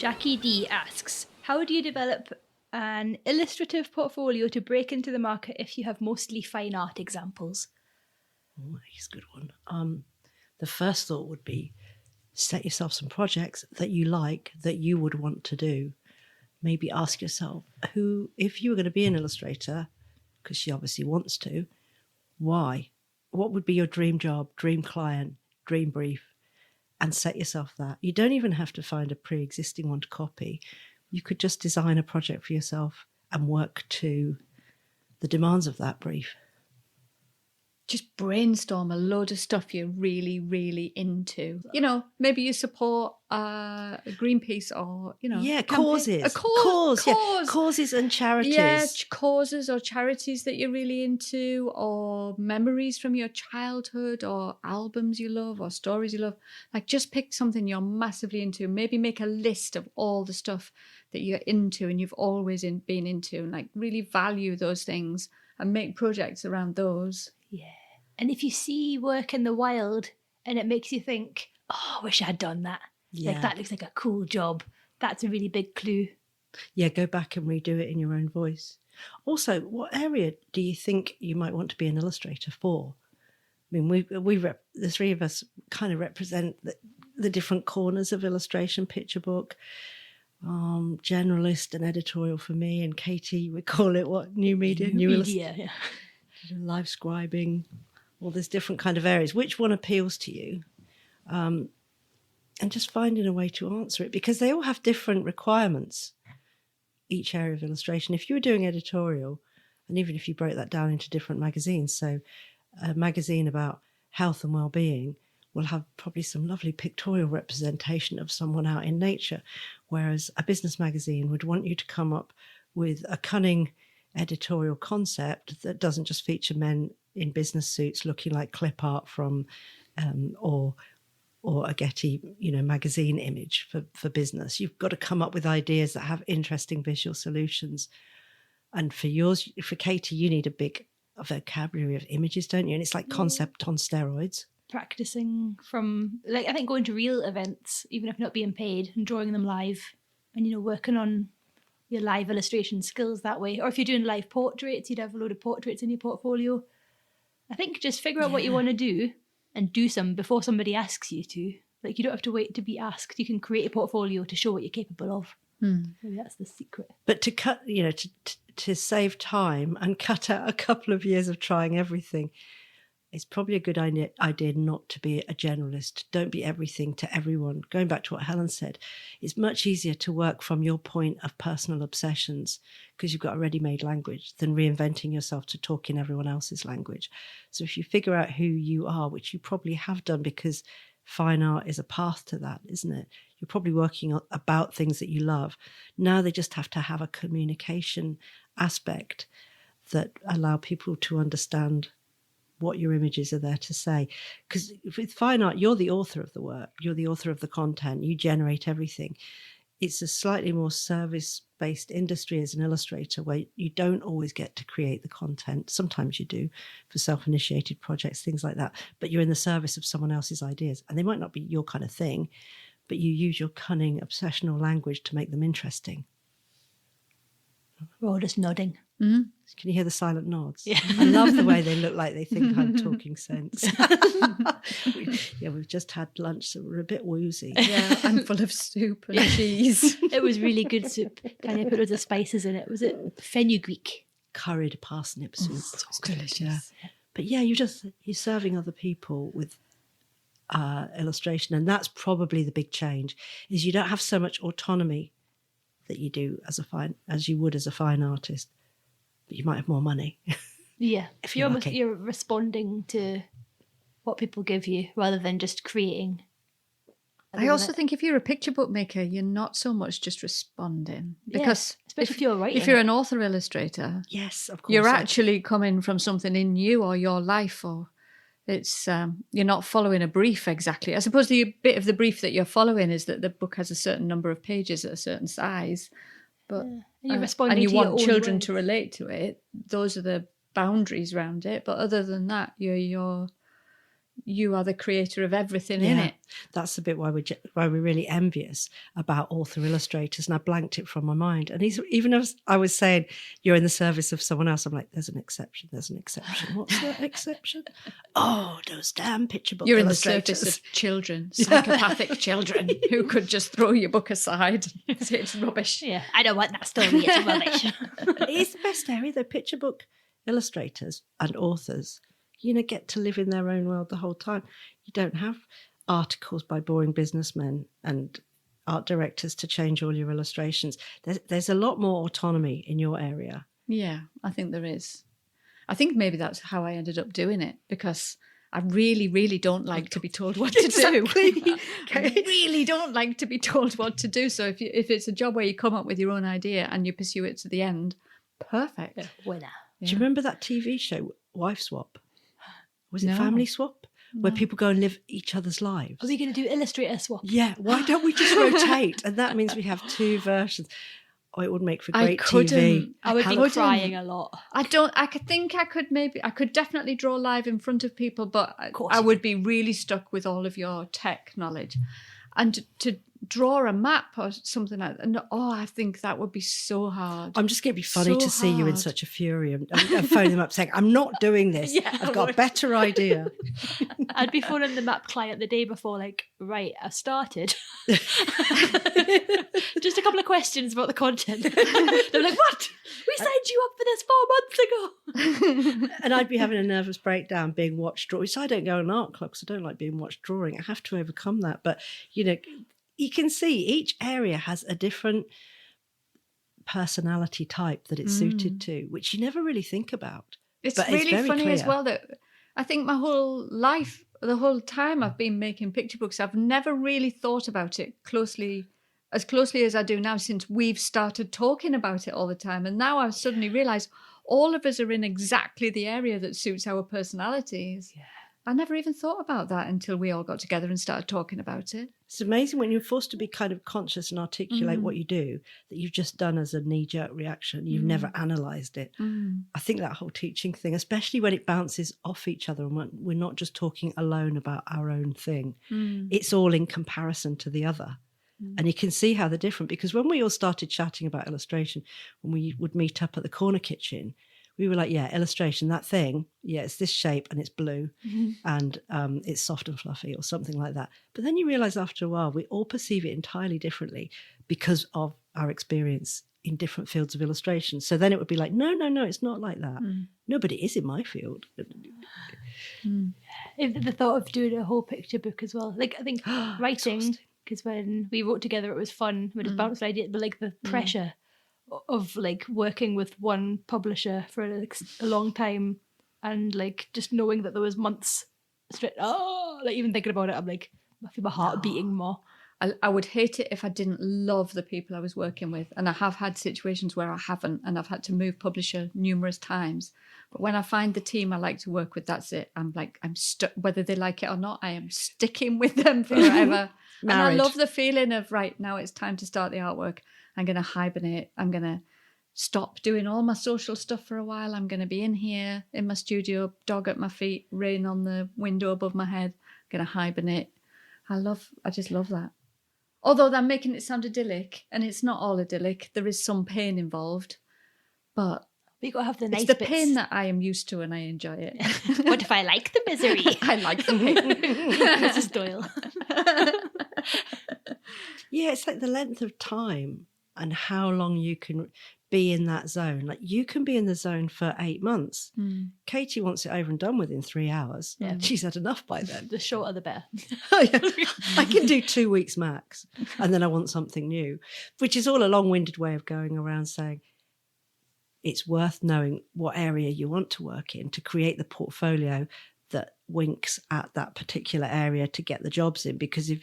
Jackie D asks, how do you develop an illustrative portfolio to break into the market if you have mostly fine art examples? Oh, that's a good one. The first thought would be set yourself some projects that you like, that you would want to do. Maybe ask yourself, who, if you were going to be an illustrator, because she obviously wants to, why? What would be your dream job, dream client, dream brief? And set yourself that. You don't even have to find a pre-existing one to copy. You could just design a project for yourself and work to the demands of that brief. Just brainstorm a load of stuff you're really, really into. You know, maybe you support Greenpeace or, you know. Yeah, campaign. causes. Cause. Yeah. Causes and charities. Yeah, causes or charities that you're really into, or memories from your childhood, or albums you love, or stories you love. Like, just pick something you're massively into. Maybe make a list of all the stuff that you're into and you've always been into, and like really value those things and make projects around those. Yeah. And if you see work in the wild and it makes you think, oh, I wish I'd done that. Yeah. Like, that looks like a cool job. That's a really big clue. Yeah, go back and redo it in your own voice. Also, what area do you think you might want to be an illustrator for? I mean, the three of us kind of represent the different corners of illustration, picture book, generalist and editorial for me, and Katie, we call it what? New media? New media, yeah. Live scribing, all these different kind of areas. Which one appeals to you? And just finding a way to answer it, because they all have different requirements, each area of illustration. If you were doing editorial, and even if you broke that down into different magazines, so a magazine about health and well-being will have probably some lovely pictorial representation of someone out in nature, whereas a business magazine would want you to come up with a cunning editorial concept that doesn't just feature men in business suits looking like clip art from or a Getty, magazine image for business. You've got to come up with ideas that have interesting visual solutions. And for Katie, you need a big vocabulary of images, don't you? And it's like concept on steroids. Practicing from, I think going to real events, even if not being paid, and drawing them live, and working on your live illustration skills that way. Or if you're doing live portraits, you'd have a load of portraits in your portfolio. I think just figure out what you want to do and do some before somebody asks you to. Like, you don't have to wait to be asked. You can create a portfolio to show what you're capable of. Maybe that's the secret. But to cut, to save time and cut out a couple of years of trying everything, it's probably a good idea not to be a generalist. Don't be everything to everyone. Going back to what Helen said, it's much easier to work from your point of personal obsessions because you've got a ready-made language than reinventing yourself to talk in everyone else's language. So if you figure out who you are, which you probably have done because fine art is a path to that, isn't it? You're probably working about things that you love. Now they just have to have a communication aspect that allow people to understand what your images are there to say. Because with fine art, you're the author of the work, you're the author of the content, you generate everything. It's a slightly more service-based industry as an illustrator where you don't always get to create the content. Sometimes you do for self-initiated projects, things like that, but you're in the service of someone else's ideas. And they might not be your kind of thing, but you use your cunning, obsessional language to make them interesting. We're all just nodding. Mm-hmm. Can you hear the silent nods? Yeah. I love the way they look like they think I'm talking sense. We've just had lunch, so we're a bit woozy. Yeah, I'm full of soup and cheese. It was really good soup. Can you put loads of spices in it? Was it fenugreek? Curried parsnip soup. So delicious. Yeah. But yeah, you're serving other people with illustration, and that's probably the big change. Is you don't have so much autonomy that you do as you would as a fine artist, but you might have more money. Yeah, if you're responding to what people give you rather than just creating. I also think if you're a picture book maker, you're not so much just responding, because especially if you're writing. If you're an author illustrator, yes, of course, you're actually coming from something in you or your life, or it's you're not following a brief exactly. I suppose the bit of the brief that you're following is that the book has a certain number of pages at a certain size, but and you're responding and you to want your own children words to relate to it. Those are the boundaries around it. But other than that, you're you are the creator of everything in it. That's the bit why we're really envious about author illustrators, and I blanked it from my mind. And even as I was saying, you're in the service of someone else, I'm like, there's an exception. What's that exception? Oh, those damn picture book You're in the illustrators. service of children, psychopathic children who could just throw your book aside and say it's rubbish. Yeah, I don't want that story. It's rubbish. It's the best area, though. Picture book illustrators and authors, get to live in their own world the whole time. You don't have articles by boring businessmen and art directors to change all your illustrations. There's a lot more autonomy in your area. Yeah, I think there is. I think maybe that's how I ended up doing it, because I really, really don't like to be told what to do. I really don't like to be told what to do. So if it's a job where you come up with your own idea and you pursue it to the end, perfect. Yeah, winner. Do you remember that TV show, Wife Swap? Was it No. Family Swap? Where people go and live each other's lives. Are we going to do Illustrator swap? Yeah, why don't we just rotate? And that means we have two versions. Oh, it would make for great TV. I would be crying a lot. I could definitely draw live in front of people, but I would be really stuck with all of your tech knowledge. And to draw a map or something like that, I think that would be so hard. I'm just going to be funny to see you in such a fury and phone them up saying, I'm not doing this. Yeah, I've got a better idea. I'd be phoning the map client the day before, like, right, I started. Just a couple of questions about the content. They're like, what? We signed you up for this 4 months ago. And I'd be having a nervous breakdown being watched draw. So I don't go on art club because I don't like being watched drawing. I have to overcome that. But, you can see each area has a different personality type that it's suited to, which you never really think about. It's but really very funny clear. as well that I think my whole life, the whole time I've been making picture books, I've never really thought about it as closely as I do now, since we've started talking about it all the time. And now I suddenly realise all of us are in exactly the area that suits our personalities. Yeah. I never even thought about that until we all got together and started talking about it. It's amazing when you're forced to be kind of conscious and articulate what you do, that you've just done as a knee-jerk reaction. You've never analysed it. I think that whole teaching thing, especially when it bounces off each other and we're not just talking alone about our own thing, it's all in comparison to the other. And you can see how they're different, because when we all started chatting about illustration, when we would meet up at the corner kitchen, we were like, yeah, illustration, that thing, yeah, it's this shape and it's blue and it's soft and fluffy or something like that. But then you realise after a while, we all perceive it entirely differently because of our experience in different fields of illustration. So then it would be like, no, it's not like that. No, but it is in my field. The thought of doing a whole picture book as well. Like, I think writing, because when we wrote together, it was fun. We just bounced ideas, but like the pressure of like working with one publisher for like a long time, and like just knowing that there was months straight, like even thinking about it, I'm like, I feel my heart beating more. I would hate it if I didn't love the people I was working with, and I have had situations where I haven't, and I've had to move publisher numerous times. But when I find the team I like to work with, that's it. I'm stuck, whether they like it or not, I am sticking with them forever. And I love the feeling of, right, now it's time to start the artwork. I'm going to hibernate. I'm going to stop doing all my social stuff for a while. I'm going to be in here in my studio, dog at my feet, rain on the window above my head. I'm going to hibernate. I just love that. Although I'm making it sound idyllic, and it's not all idyllic. There is some pain involved, but you got to have the nice it's the bits. pain that I am used to, and I enjoy it. What if I like the misery? I like the pain. Mrs. Doyle. Yeah, it's like the length of time and how long you can be in that zone. Like, you can be in the zone for 8 months. Katie wants it over and done with in 3 hours. Yeah. She's had enough by then. The shorter the better. I can do 2 weeks max, and then I want something new, which is all a long-winded way of going around saying it's worth knowing what area you want to work in to create the portfolio that winks at that particular area to get the jobs in. Because if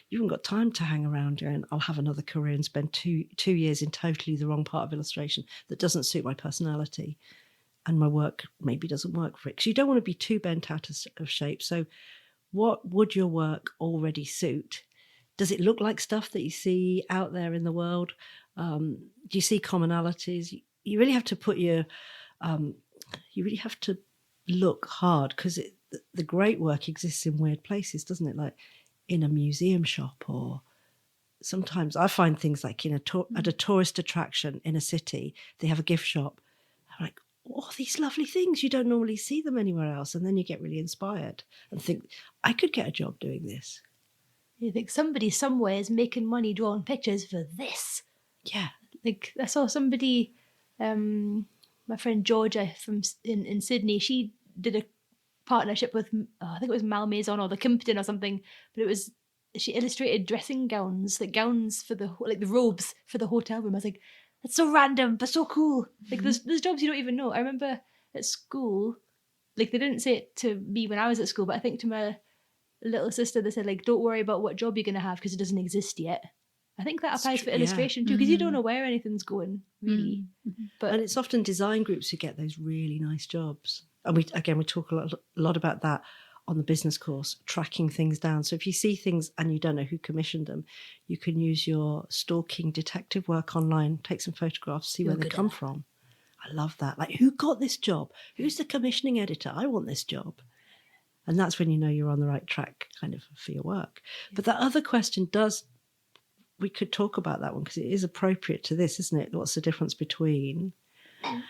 you haven't got time to hang around going, I'll have another career and spend two years in totally the wrong part of illustration that doesn't suit my personality, and my work maybe doesn't work for it. Because you don't want to be too bent out of shape. So what would your work already suit? Does it look like stuff that you see out there in the world? Do you see commonalities? You really have to put you really have to look hard, because the great work exists in weird places, doesn't it? Like in a museum shop, or sometimes I find things like at a tourist attraction in a city, they have a gift shop. I'm like, oh, these lovely things, you don't normally see them anywhere else. And then you get really inspired and think, I could get a job doing this. You think somebody somewhere is making money drawing pictures for this. Yeah. Like I saw somebody, my friend Georgia in Sydney, she did a partnership with, I think it was Malmaison or the Kimpton or something, but she illustrated dressing gowns, like gowns for the robes for the hotel room. I was like, that's so random but so cool. Like there's jobs you don't even know. I remember at school, like they didn't say it to me when I was at school, but I think to my little sister they said, like, don't worry about what job you're going to have because it doesn't exist yet. I think that applies for illustration too, because you don't know where anything's going, really. And it's often design groups who get those really nice jobs. And we talk a lot about that on the business course, tracking things down. So if you see things and you don't know who commissioned them, you can use your stalking detective work online, take some photographs, see where they come from. I love that. Like, who got this job? Who's the commissioning editor? I want this job. And that's when you know you're on the right track kind of for your work. Yeah. But that other question we could talk about that one because it is appropriate to this, isn't it? What's the difference between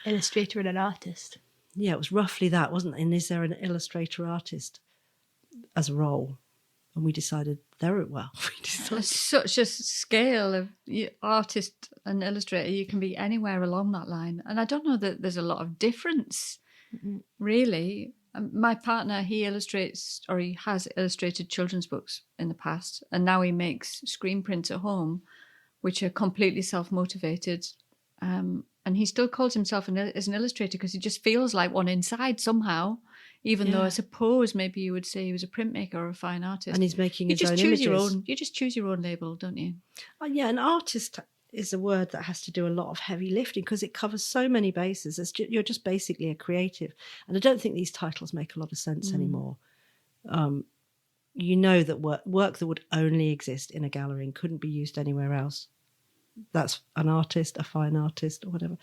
illustrator and an artist? Yeah, it was roughly that, wasn't it? And is there an illustrator artist as a role? And we decided very well. Such a scale of artist and illustrator. You can be anywhere along that line. And I don't know that there's a lot of difference, really. My partner, he illustrates, or he has illustrated children's books in the past. And now he makes screen prints at home, which are completely self-motivated. And he still calls himself as an illustrator because he just feels like one inside somehow, even though I suppose maybe you would say he was a printmaker or a fine artist. And he's making his own images. You just choose your own label, don't you? Oh, yeah, an artist is a word that has to do a lot of heavy lifting because it covers so many bases. You're just basically a creative. And I don't think these titles make a lot of sense anymore. You know that work that would only exist in a gallery and couldn't be used anywhere else. That's an artist, a fine artist, or whatever.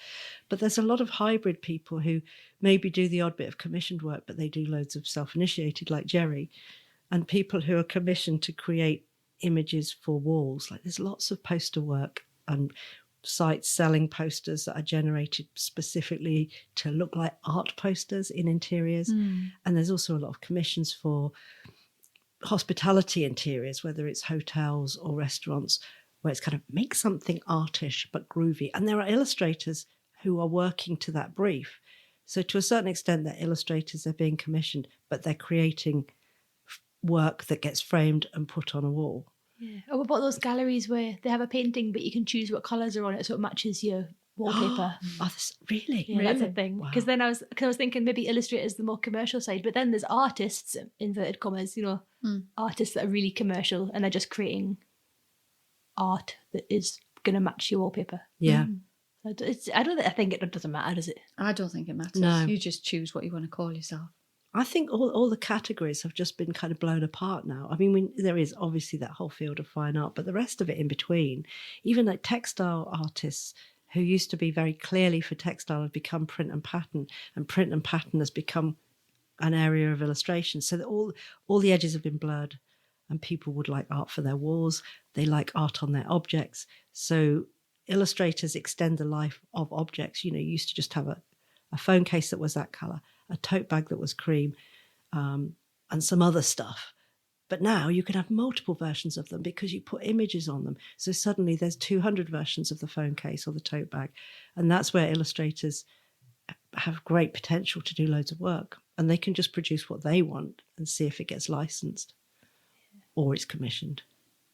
But there's a lot of hybrid people who maybe do the odd bit of commissioned work, but they do loads of self-initiated, like Jerry, and people who are commissioned to create images for walls. Like there's lots of poster work and sites selling posters that are generated specifically to look like art posters in interiors. And there's also a lot of commissions for hospitality interiors, whether it's hotels or restaurants, where it's kind of make something artish but groovy. And there are illustrators who are working to that brief. So to a certain extent, they're illustrators, they're being commissioned, but they're creating work that gets framed and put on a wall. Yeah. Or what about those galleries where they have a painting, but you can choose what colours are on it so it matches your wallpaper? Really? Yeah, that's a thing. Because then I was thinking maybe illustrators the more commercial side, but then there's artists, inverted commas, artists that are really commercial and they're just creating art that is going to match your wallpaper. Yeah. I think it doesn't matter, does it? I don't think it matters. No. You just choose what you want to call yourself. I think all the categories have just been kind of blown apart now. I mean, there is obviously that whole field of fine art, but the rest of it in between, even like textile artists who used to be very clearly for textile have become print and pattern has become an area of illustration. So that all the edges have been blurred. And people would like art for their walls. They like art on their objects. So illustrators extend the life of objects. You used to just have a phone case that was that colour, a tote bag that was cream, and some other stuff. But now you can have multiple versions of them because you put images on them. So suddenly there's 200 versions of the phone case or the tote bag. And that's where illustrators have great potential to do loads of work. And they can just produce what they want and see if it gets licensed. Or it's commissioned.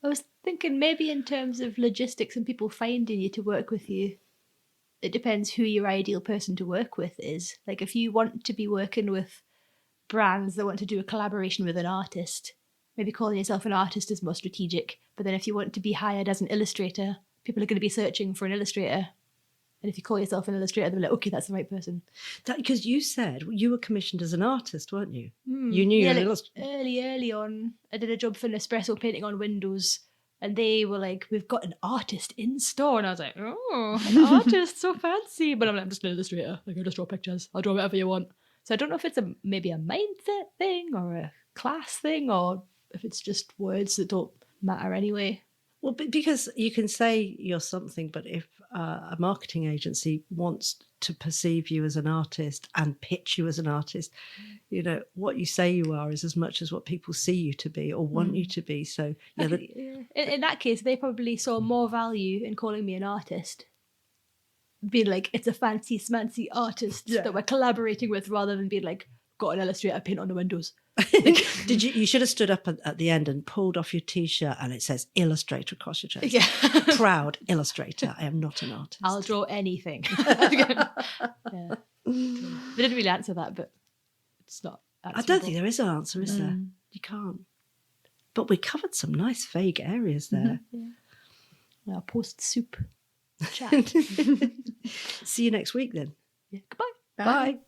I was thinking maybe in terms of logistics and people finding you to work with you, it depends who your ideal person to work with is. Like if you want to be working with brands that want to do a collaboration with an artist, maybe calling yourself an artist is more strategic. But then if you want to be hired as an illustrator, people are going to be searching for an illustrator. And if you call yourself an illustrator, they'll be like, okay, that's the right person. Because you said you were commissioned as an artist, weren't you? You knew you were an illustrator. Early on, I did a job for Nespresso painting on windows. And they were like, we've got an artist in store. And I was like, oh, an artist, so fancy. But I'm just an illustrator. Like, I just draw pictures. I'll draw whatever you want. So I don't know if it's maybe a mindset thing or a class thing, or if it's just words that don't matter anyway. Well, because you can say you're something, but if a marketing agency wants to perceive you as an artist and pitch you as an artist, you know, what you say you are is as much as what people see you to be or want you to be. So, yeah, In that case, they probably saw more value in calling me an artist, being like, it's a fancy smancy artist that we're collaborating with, rather than being like, got an Illustrator paint on the windows. You should have stood up at the end and pulled off your T-shirt and it says Illustrator across your chest. Yeah. Proud Illustrator. I am not an artist. I'll draw anything. Yeah. They didn't really answer that, but it's not answerable. I don't think there is an answer, is there? You can't. But we covered some nice vague areas there. Our post-soup chat. See you next week then. Yeah. Goodbye. Bye.